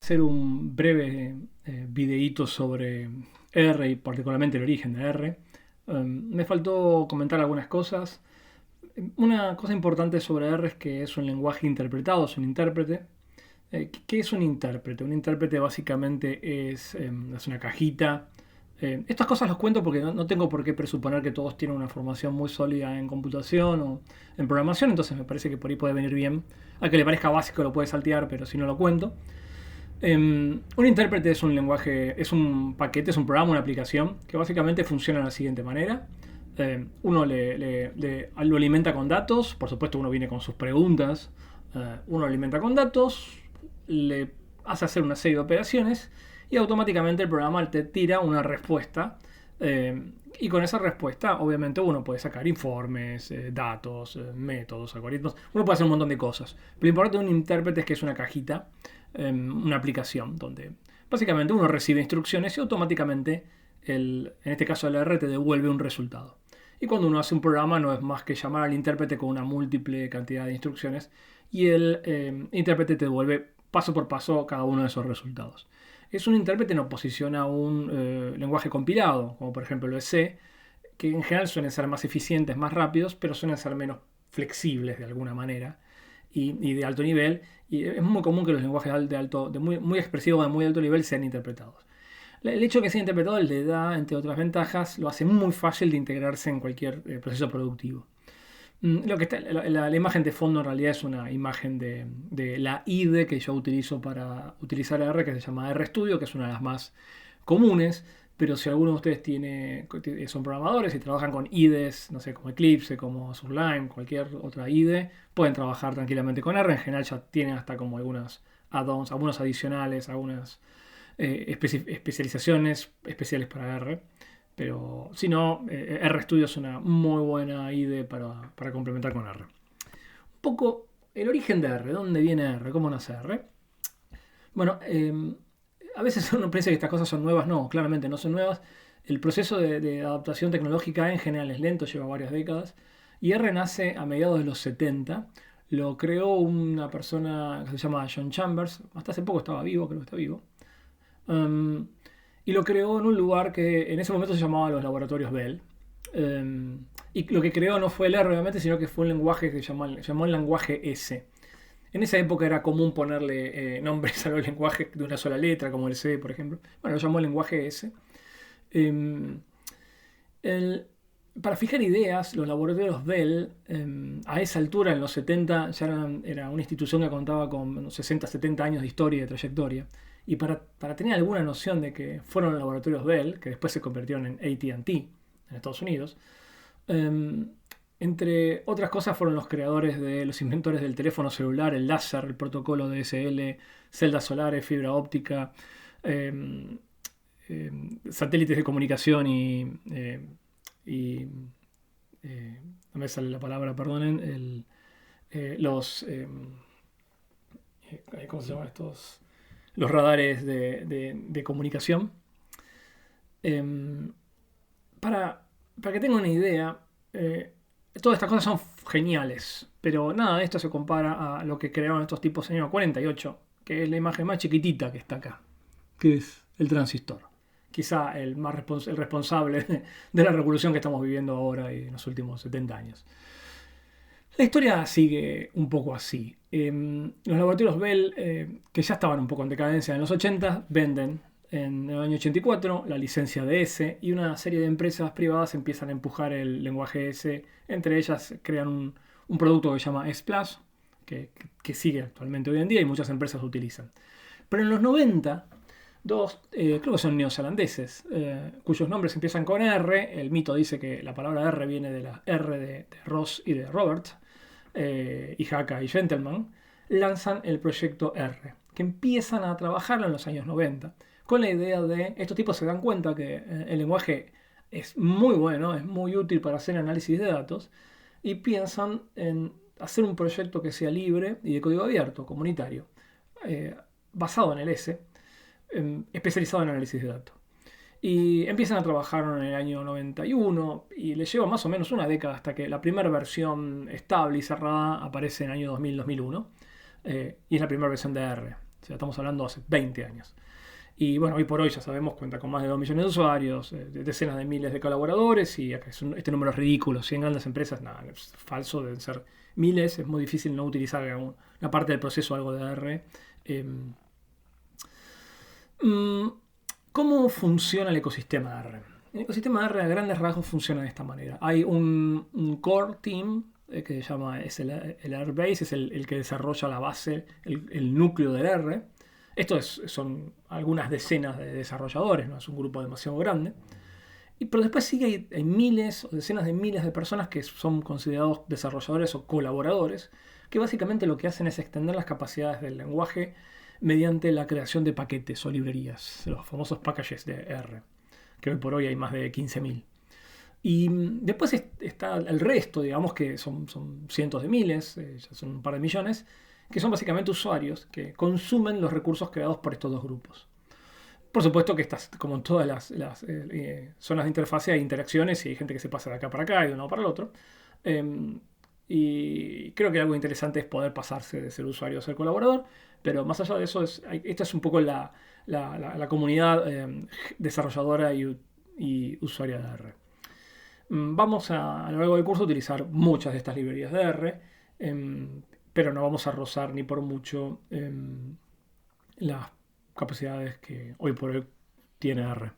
hacer un breve videíto sobre R y particularmente el origen de R. Me faltó comentar algunas cosas. Una cosa importante sobre R es que es un lenguaje interpretado, es un intérprete. ¿Qué es un intérprete? Un intérprete básicamente es una cajita. Estas cosas las cuento porque no tengo por qué presuponer que todos tienen una formación muy sólida en computación o en programación, entonces me parece que por ahí puede venir bien. A que le parezca básico lo puede saltear, pero si no lo cuento. Un intérprete es un lenguaje, es un paquete, es un programa, una aplicación que básicamente funciona de la siguiente manera. Uno lo alimenta con datos, por supuesto uno viene con sus preguntas, uno lo alimenta con datos, le hace hacer una serie de operaciones y automáticamente el programa te tira una respuesta. Y con esa respuesta, obviamente, uno puede sacar informes, datos, métodos, algoritmos. Uno puede hacer un montón de cosas. Pero lo importante de un intérprete es que es una cajita, una aplicación, donde básicamente uno recibe instrucciones y automáticamente, en este caso el R, te devuelve un resultado. Y cuando uno hace un programa no es más que llamar al intérprete con una múltiple cantidad de instrucciones y el intérprete te devuelve paso por paso cada uno de esos resultados. Es un intérprete en oposición a un lenguaje compilado, como por ejemplo lo es C, que en general suelen ser más eficientes, más rápidos, pero suelen ser menos flexibles de alguna manera y de alto nivel. Y es muy común que los lenguajes muy expresivos de muy alto nivel sean interpretados. El hecho de que sea interpretado le da, entre otras ventajas, lo hace muy fácil de integrarse en cualquier proceso productivo. La imagen de fondo en realidad es una imagen de la IDE que yo utilizo para utilizar R, que se llama RStudio, que es una de las más comunes. Pero si alguno de ustedes son programadores y trabajan con IDEs, no sé, como Eclipse, como Sublime, cualquier otra IDE, pueden trabajar tranquilamente con R. En general ya tienen hasta como algunas add-ons, algunos adicionales, algunas especializaciones especiales para R. Pero si no, RStudio es una muy buena IDE para complementar con R. Un poco el origen de R, ¿dónde viene R? ¿Cómo nace R? Bueno, a veces uno piensa que estas cosas son nuevas. No, claramente no son nuevas. El proceso de adaptación tecnológica en general es lento, lleva varias décadas. Y R nace a mediados de los 70. Lo creó una persona que se llama John Chambers. Hasta hace poco estaba vivo, creo que está vivo. Y lo creó en un lugar que en ese momento se llamaba los laboratorios Bell. Y lo que creó no fue el R, obviamente, sino que fue un lenguaje que llamó el lenguaje S. En esa época era común ponerle nombres a los lenguajes de una sola letra, como el C, por ejemplo. Bueno, lo llamó el lenguaje S. Eh, para fijar ideas, los laboratorios Bell, a esa altura, en los 70, ya era una institución que contaba con 60, 70 años de historia y de trayectoria. Y para tener alguna noción de que fueron los laboratorios Bell, que después se convirtieron en AT&T en Estados Unidos, entre otras cosas fueron los creadores de los inventores del teléfono celular, el láser, el protocolo DSL, celdas solares, fibra óptica, satélites de comunicación no me sale la palabra, perdonen, ¿cómo se llaman estos? Los radares de comunicación. Para que tengan una idea, todas estas cosas son geniales, pero nada de esto se compara a lo que crearon estos tipos en el año 48, que es la imagen más chiquitita que está acá, que es el transistor. Quizá el responsable de la revolución que estamos viviendo ahora y en los últimos 70 años. La historia sigue un poco así. Los laboratorios Bell, que ya estaban un poco en decadencia en los 80, venden en el año 84 la licencia de S y una serie de empresas privadas empiezan a empujar el lenguaje S. Entre ellas crean un producto que se llama S Plus, que sigue actualmente hoy en día y muchas empresas lo utilizan. Pero en los 90, creo que son neozelandeses, cuyos nombres empiezan con R. El mito dice que la palabra R viene de la R de Ross y de Robert, y Haka y Gentleman, lanzan el proyecto R, que empiezan a trabajarlo en los años 90, con la idea de, estos tipos se dan cuenta que el lenguaje es muy bueno, es muy útil para hacer análisis de datos, y piensan en hacer un proyecto que sea libre y de código abierto, comunitario, basado en el S, especializado en análisis de datos. Y empiezan a trabajar en el año 91 y les lleva más o menos una década hasta que la primera versión estable y cerrada aparece en el año 2000-2001, y es la primera versión de R. O sea, estamos hablando hace 20 años. Y bueno, hoy por hoy ya sabemos, cuenta con más de 2 millones de usuarios, decenas de miles de colaboradores y acá este número es ridículo. 100 grandes empresas, nada, es falso, deben ser miles. Es muy difícil no utilizar una parte del proceso algo de R. Eh, mm, ¿Cómo funciona el ecosistema de R? El ecosistema de R a grandes rasgos funciona de esta manera. Hay un core team que se llama, es el Airbase, es el que desarrolla la base, el núcleo del R. Esto son algunas decenas de desarrolladores, no es un grupo demasiado grande. Pero después sí que hay miles o decenas de miles de personas que son considerados desarrolladores o colaboradores, que básicamente lo que hacen es extender las capacidades del lenguaje mediante la creación de paquetes o librerías, los famosos packages de R, que hoy por hoy hay más de 15.000. Y después está el resto, digamos que son cientos de miles, ya son un par de millones, que son básicamente usuarios que consumen los recursos creados por estos dos grupos. Por supuesto que estas, como en todas las zonas de interfase, hay interacciones y hay gente que se pasa de acá para acá y de un lado para el otro. Y creo que algo interesante es poder pasarse de ser usuario a ser colaborador, pero más allá de eso, esta es un poco la comunidad desarrolladora y usuaria de R. Vamos a lo largo del curso a utilizar muchas de estas librerías de R, pero no vamos a rozar ni por mucho las capacidades que hoy por hoy tiene R.